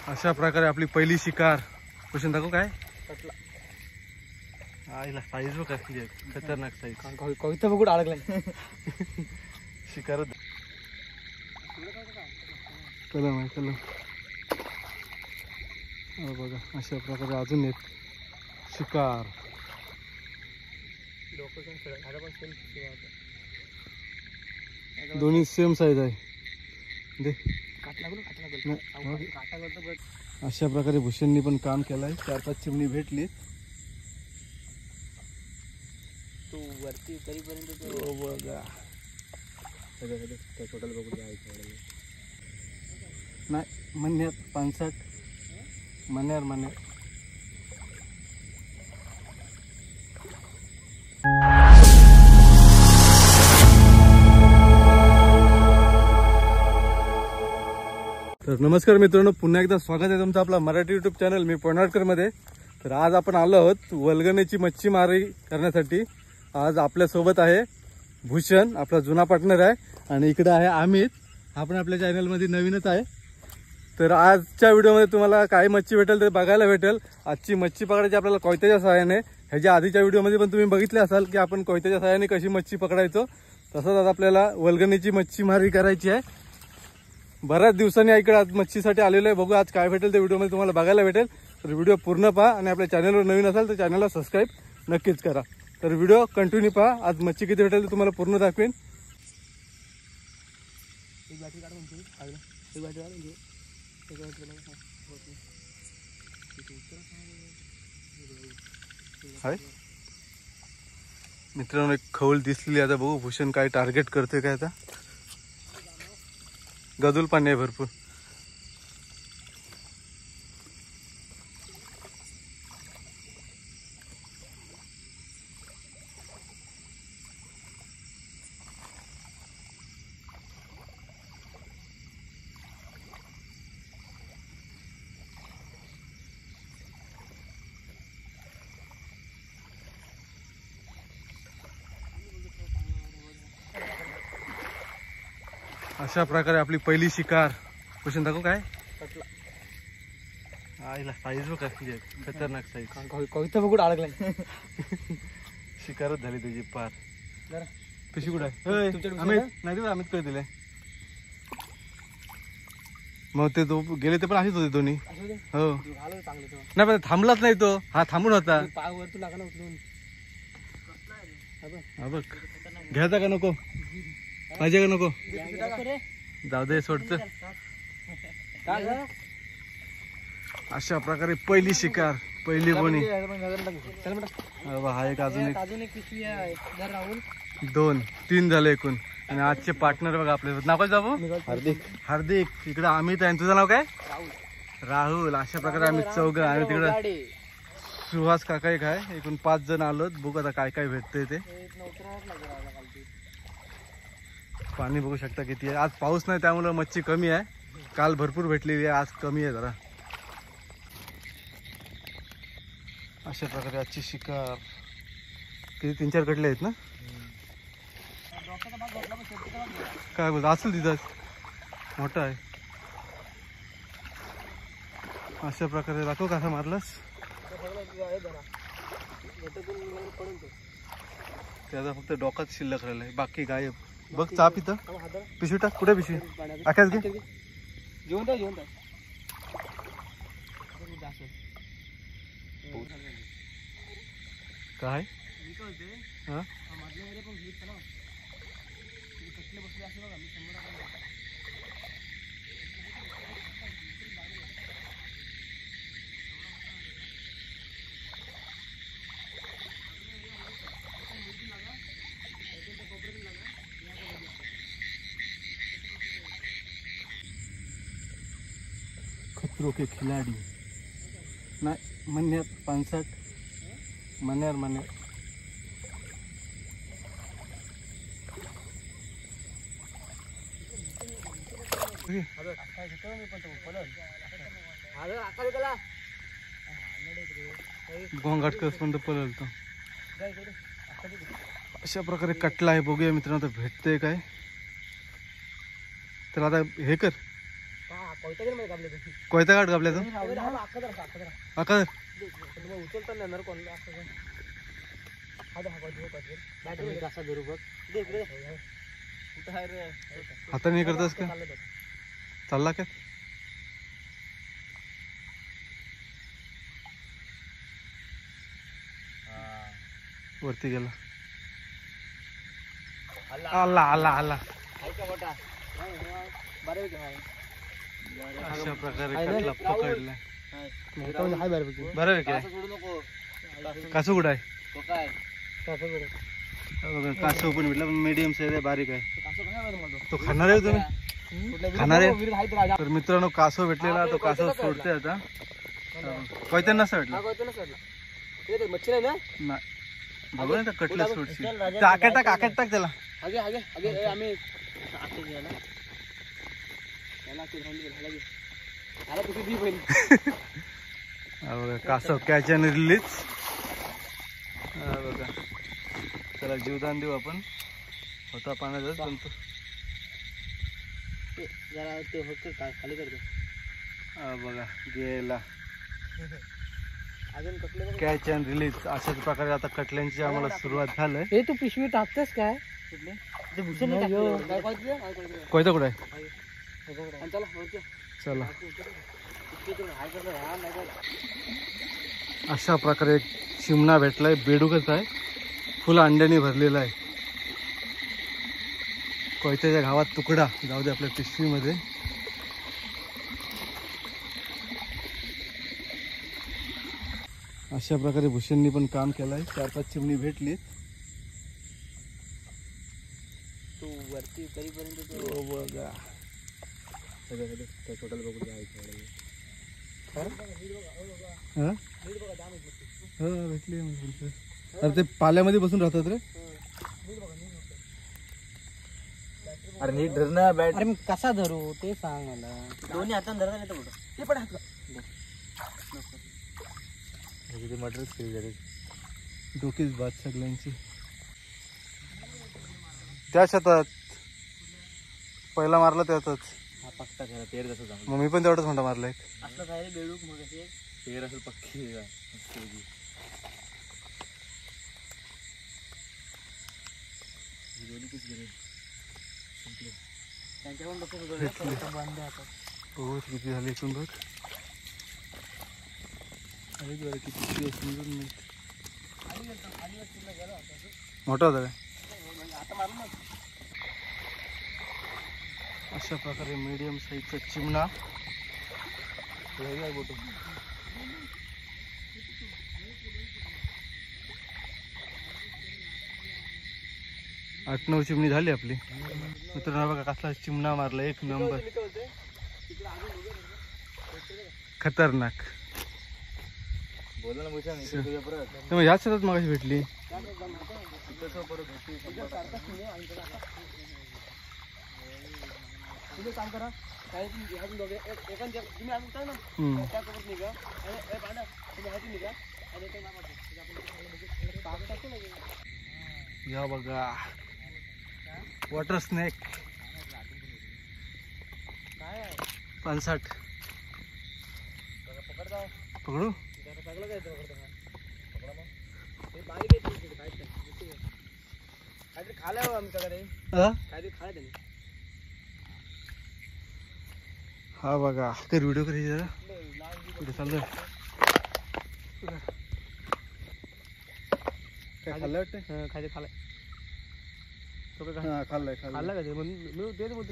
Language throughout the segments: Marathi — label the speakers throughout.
Speaker 1: अशा प्रकारे आपली पहिली शिकार क्वेश्चन दाखवू काय आईला साईज बघ कसली आहे खतरनाक साईज
Speaker 2: कविता बघून अडकलाय
Speaker 1: शिकार चला माहिती चला बघा अशा प्रकारे अजून एक शिकार दोन्ही सेम साईज आहे दे अशा प्रकारे भूषणनी पण काम केलंय 4-5 चिमणी भेटली
Speaker 2: तू वरती करीपर्यंत
Speaker 1: बघा नाही म्हणण्यात 65 म्हणण्यावर तर नमस्कार मित्रांनो, पुन्हा एकदा स्वागत आहे तुमचं आपला मराठी यूट्यूब चॅनल मी पवनारकर मध्ये. तर आज आपण आलो आहोत वल्गनेची मच्छीमारी करण्यासाठी. आज आपल्यासोबत आहे भूषण, आपला जुना पार्टनर आहे, आणि इकडे आहे अमित, आपण आपल्या चॅनलमध्ये नवीनच आहे. तर आजच्या व्हिडिओमध्ये तुम्हाला काय मच्छी भेटेल ते बघायला भेटेल. आजची मच्छी पकडायची आपल्याला कोयत्याच्या सहाय्याने. ह्याच्या आधीच्या व्हिडिओमध्ये पण तुम्ही बघितले असाल की आपण कोयत्याच्या सहाय्याने कशी मच्छी पकडायचो. तसंच आज आपल्याला वल्गनेची मच्छीमारी करायची आहे. बऱ्याच दिवसांनी इकडे आज मच्छीसाठी आलेलो आहे. बघू आज काय भेटेल ते व्हिडिओमध्ये तुम्हाला बघायला भेटेल. तर व्हिडिओ पूर्ण पहा, आणि आपल्या चॅनलवर नवीन असाल तर चॅनलला सबस्क्राईब नक्कीच करा. तर व्हिडिओ कंटिन्यू पहा. आज मच्छी किती भेटेल ते तुम्हाला पूर्ण दाखवेन. मित्रांनो एक खवल दिसली. आता बघू भूषण काय टार्गेट करतोय काय. आता गदुल पाणी आहे भरपूर. अशा प्रकारे आपली पहिली शिकार क्वेश्चन दाखवू काय आईला साईज बघ कसली आहे खतरनाक साईज.
Speaker 2: कविता बघून अडकलाय
Speaker 1: शिकारच झाली त्याची पार. पिशी कुठं आहे अमित? नाही अमित कडे दिले. मग ते तो गेले ते पण असेच होते दोन्ही. हो नाही पण थांबलाच नाही तो. हा थांबून होता. बघ घ्यायचा का नको, पाहिजे का नको, जाऊ दे सोडत. अशा प्रकारे पहिली शिकार, पहिली बोनी. हा एक अजून एक 2-3 झाले एकूण. आणि आजचे पार्टनर बघा आपले नाव काय जाऊ हार्दिक. इकडे अमित आहे. तुझं नाव काय? राहुल. अशा प्रकारे आम्ही 4 आणि तिकडे सुहास काका एक आहे. एकूण 5 जण आलोत. बघू आता काय काय भेटतंय ते. पाणी बघू शकता किती आहे. आज पाऊस नाही त्यामुळे मच्छी कमी आहे. काल भरपूर भेटलेली आहे, आज कमी आहे जरा. अशा प्रकारे आजची शिकार. किती 3-4 कटले आहेत ना. काय बोलतो असेल तिथंच मोठा आहे. अशा प्रकारे दाखव कसा मारलास. त्याचा फक्त डोकाच शिल्लक राहिलाय, बाकी गायब. बघ चाप इथं. पिशवी टाक. कुठे पिशवी? आकाश घे. काय हा खतरों के खिलाड़ी नाही म्हणण्यात 65 म्हणण्यावर गोंगाट कस पण पळतो. अशा प्रकारे कटला आहे. बघूया मित्रांनो आता भेटतंय काय. तर आता हे कर कोयता घाट कापल्या तू अका
Speaker 2: उचलता नाही येणार कोणला असं कसा धरू बघ कुठं आहे रे
Speaker 1: हाताने करतोस का चालला काय वरती गेला आला आला आला अशा प्रकारे कटला पकडला बरं काय कासू कुठं आहे कासू पण भेटला मीडियम साईज आहे बारीक आहे तो खाणार आहे तुम्ही खाणार आहे तर मित्रांनो कासव भेटलेला तो कासव सोडते आता कोयत्या नसा भेटला
Speaker 2: मच्छी नाही ना
Speaker 1: नाही बघू ना कटला सोडशी आकेट टाक त्याला
Speaker 2: आगे आगे आगे आम्ही आके गेला त्याला ते घालून आला तुझी दी पहिली
Speaker 1: बघा कासव कॅच अँड रिलीज बघा त्याला जीवदान देऊ आपण होता पाण्यातच पण तो
Speaker 2: जरा ते होत खाली करतो
Speaker 1: बघा गेला
Speaker 2: अजून कटले
Speaker 1: कॅच अँड रिलीज अशाच प्रकारे आता कटल्यांची आम्हाला सुरुवात झालंय
Speaker 2: हे तू पिशवी टाकतेस काय
Speaker 1: कोयता कुठे आहे चला अशा प्रकारे एक चिमणा भेटलाय बेडूकच आहे फुल अंड्याने भरलेला आहे कोयत्याच्या गावात तुकडा जाऊ दे आपल्या पिशवीमध्ये अशा प्रकारे भूषणनी पण काम केलंय 4-5 चिमणी भेटली
Speaker 2: तू वरती करीपर्यंत
Speaker 1: बघा भेटली अरे ते पाल्यामध्ये बसून राहतात रे
Speaker 2: अरे नीट धर ना बॅट अरे कसा धरू ते सांग मला दोन्ही हाताने धरता नाही तर ते पण हात
Speaker 1: मटरच केली जाते डोकीच बाद सगळ्यांची त्या शेतात पहिला मारला त्यातच
Speaker 2: हा पक्का झाला तेर जसं जाऊ
Speaker 1: मग मी पण तेवढंच म्हणता मारला एक
Speaker 2: असलं काय रे बेडूक मग असे तेर असेल पक्की त्यांच्याकडून
Speaker 1: हो किती झाली इथून बघ अरे बरं किती समजून नाही मोठा होता काय अशा प्रकारे मीडियम साईजचा चिमणा 8-9 चिमणी झाली आपली मित्रांनो बघा कसला चिमणा मारला एक नंबर खतरनाक
Speaker 2: बोला ना भूषण
Speaker 1: ह्याच शेतात मगाशी भेटली
Speaker 2: काम करा
Speaker 1: या बघा वॉटर स्नेक 65 पकडू
Speaker 2: खाला आमच्याकडे काहीतरी खाला त्यांनी
Speaker 1: हा बघा तर व्हिडिओ करायची जरा कुठे चाललं काय खाल्लं वाटतं
Speaker 2: खायचं खालाय
Speaker 1: खाल्लंय
Speaker 2: खाल्ला का ते मी तेच बोलतो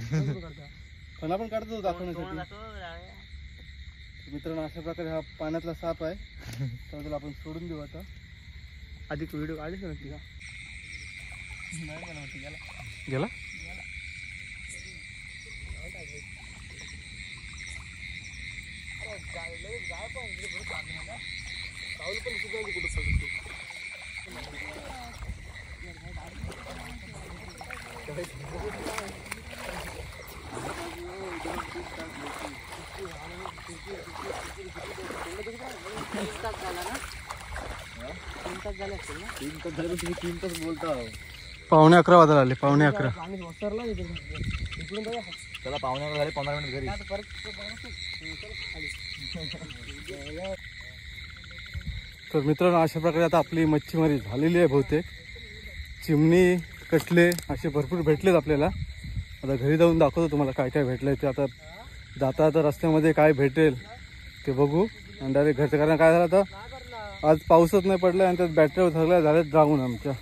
Speaker 1: पण आपण काढतो दाखवण्यासाठी मित्रांनो अशा प्रकारे हा पाण्यातला साप आहे तर त्याला आपण सोडून देऊ आता
Speaker 2: अधिक व्हिडिओ आलीच नक्की का
Speaker 1: गेला
Speaker 2: तीन तास बोलता
Speaker 1: 11:15 वाजायला आले 11:15
Speaker 2: इकडून चला पाहुण्या झाले 15 मिनिट घरी.
Speaker 1: तर मित्रांनो अशा प्रकारे आता आपली मच्छीमारी झालेली आहे. बहुतेक चिमणी कटले असे भरपूर भेटलेत आपल्याला. आता घरी जाऊन दाखवतो तुम्हाला काय काय भेटलंय ते. आता जाता आता रस्त्यामध्ये काय भेटेल ते बघू. आणि डायरेक्ट घरचं, कारण काय झालं आता आज पाऊसच नाही पडला आणि त्यात बॅटऱ्या सगळ्या झाल्यात जाऊन आमच्या.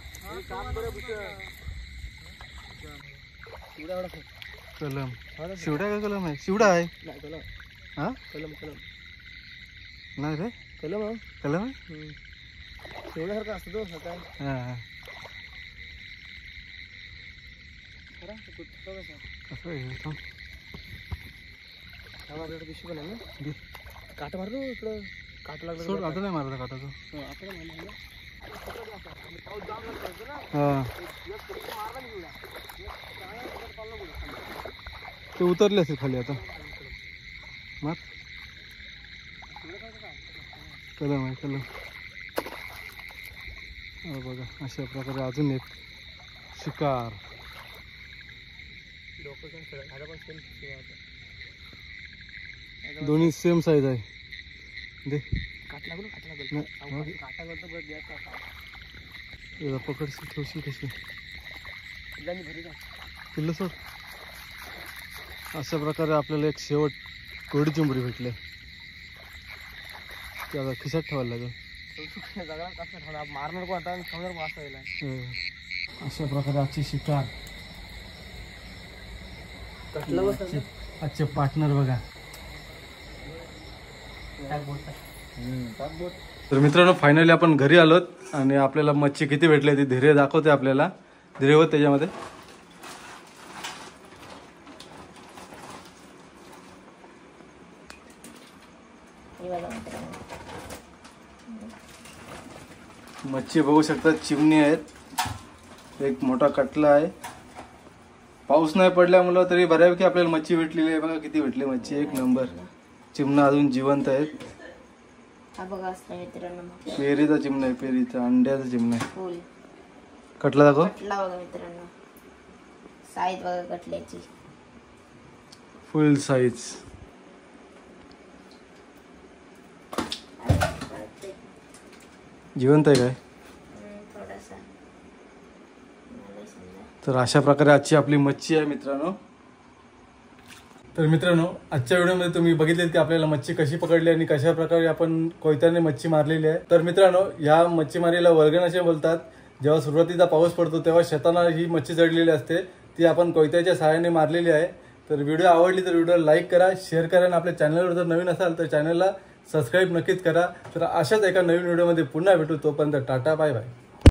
Speaker 1: कलम शिवडा का कलम आहे? शिवडा आहे हा.
Speaker 2: कलम
Speaker 1: नाही रे
Speaker 2: कलम
Speaker 1: कलम आहे.
Speaker 2: एवढ्यासारखं असतं तो सकाळ.
Speaker 1: हा कसं आहे तो?
Speaker 2: पिशवी पण आहे ना. काटा मारतो इकडं. काटा लागला
Speaker 1: सोड. आता नाही मारला काटा तो.
Speaker 2: आता नाही
Speaker 1: हा ते उतरले असेल खाली आता. मार. कलम आहे कलम. बघा अशा प्रकारे अजून एक शिकार. दोन्ही सेम साईज आहे. दे पकडशी ठेवशी कशी किल्ल सोड. अशा प्रकारे आपल्याला एक शेवट कोरडी चिंबडी भेटले. ते आता खिशात ठेवायला लागेल.
Speaker 2: मारणार कोणता
Speaker 1: अशा प्रकारे आजची शिकार. आजचे पार्टनर बघा. तर मित्रांनो फायनली आपण घरी आलोत आणि आपल्याला मच्छी किती भेटले ती धीरे दाखवते आपल्याला. धीरे होत त्याच्यामध्ये. मच्छी बघू शकता. चिमणी आहेत. एक मोठा कटला आहे. पाऊस नाही पडल्यामुळं तरी बऱ्यापैकी आपल्याला मच्छी भेटलेली आहे. बघा किती भेटली मच्छी. एक नंबर. चिमणा अजून जिवंत आहेत. पेरीचा चिमणा आहे. पेरीचा अंड्याचा चिमणा आहे. कटला दाखव.
Speaker 3: कटला बघा मित्रांनो. साईज बघा कटल्याची.
Speaker 1: फुल साईज. जिवंत आहे काय?
Speaker 3: थोडासा.
Speaker 1: तर अशा प्रकारे आजची आपली मच्छी आहे मित्रांनो. तर मित्रांनो आजच्या व्हिडिओमध्ये तुम्ही बघितलेत की आपल्याला मच्छी कशी पकडली आणि कशा प्रकारे आपण कोयत्याने मच्छी मारलेली आहे. तर मित्रांनो या मच्छीमारीला वल्गण असे बोलतात. जेव्हा सुरुवातीचा पाऊस पडतो तेव्हा शेतांना ही मच्छी चढलेली असते. ती आपण कोयत्याच्या सहाय्याने मारलेली आहे. तर व्हिडिओ आवडली तर व्हिडिओला लाईक करा, शेअर करा आणि आपल्या चॅनलवर जर नवीन असाल तर चॅनलला सबस्क्राईब नक्कीच करा. तर अशाच एका नवीन व्हिडिओमध्ये पुन्हा भेटू. तोपर्यंत टाटा बाय बाय.